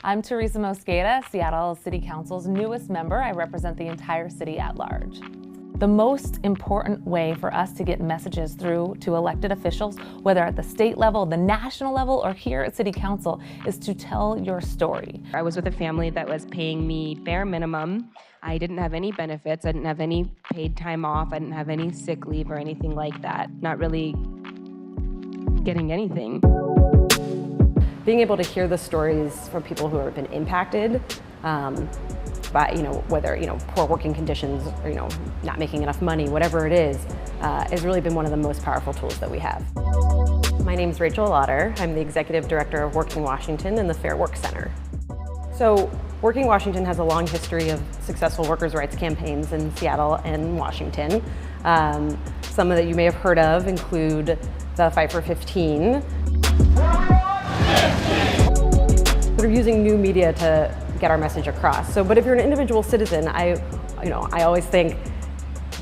I'm Teresa Mosqueda, Seattle City Council's newest member. I represent the entire city at large. The most important way for us to get messages through to elected officials, whether at the state level, the national level, or here at City Council, is to tell your story. I was with a family that was paying me bare minimum. I didn't have any benefits. I didn't have any paid time off. I didn't have any sick leave or anything like that. Not really getting anything. Being able to hear the stories from people who have been impacted by, whether, poor working conditions or, not making enough money, whatever it is, has really been one of the most powerful tools that we have. My name is Rachel Lauder. I'm the Executive Director of Working Washington and the Fair Work Center. So, Working Washington has a long history of successful workers' rights campaigns in Seattle and Washington. Some that you may have heard of include the Fight for 15. Sort of using new media to get our message across. But if you're an individual citizen, I always think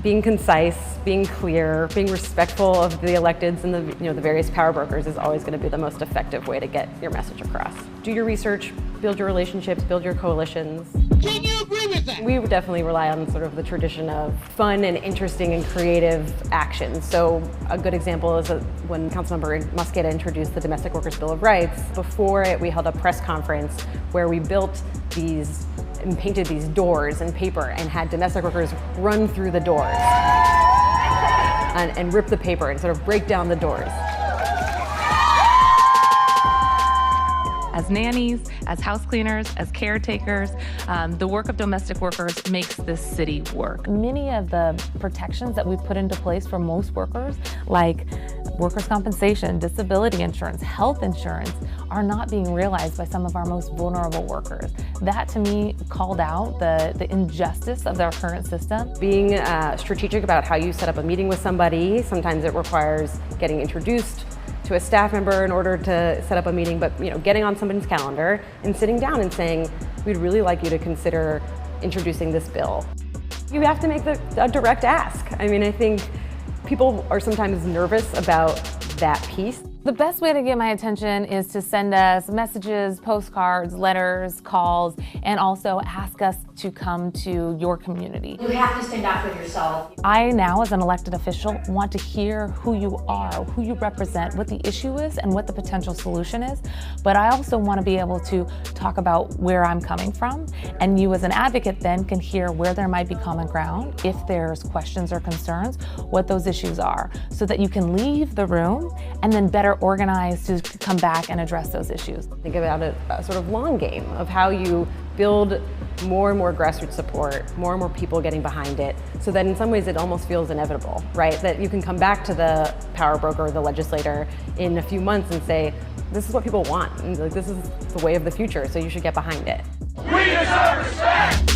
being concise, being clear, being respectful of the electeds and the various power brokers is always going to be the most effective way to get your message across. Do your research, build your relationships, build your coalitions. Can you agree with that? We would definitely rely on sort of the tradition of fun and interesting and creative actions. So a good example is when Councilmember Mosqueda introduced the Domestic Workers Bill of Rights. Before it, we held a press conference where we built these and painted these doors in paper and had domestic workers run through the doors and rip the paper and sort of break down the doors. As nannies, as house cleaners, as caretakers, the work of domestic workers makes this city work. Many of the protections that we've put into place for most workers, like workers' compensation, disability insurance, health insurance, are not being realized by some of our most vulnerable workers. That, to me, called out the injustice of our current system. Being strategic about how you set up a meeting with somebody, sometimes it requires getting introduced to a staff member in order to set up a meeting, but getting on somebody's calendar and sitting down and saying, we'd really like you to consider introducing this bill. You have to make a direct ask. I think people are sometimes nervous about that piece. The best way to get my attention is to send us messages, postcards, letters, calls, and also ask us to come to your community. You have to stand up for yourself. I now, as an elected official, want to hear who you are, who you represent, what the issue is, and what the potential solution is. But I also want to be able to talk about where I'm coming from, and you as an advocate then can hear where there might be common ground, if there's questions or concerns, what those issues are, so that you can leave the room and then better organized to come back and address those issues. Think about a sort of long game of how you build more and more grassroots support, more and more people getting behind it, so that in some ways it almost feels inevitable, right? That you can come back to the power broker or the legislator in a few months and say, this is what people want, and this is the way of the future, so you should get behind it. We deserve respect!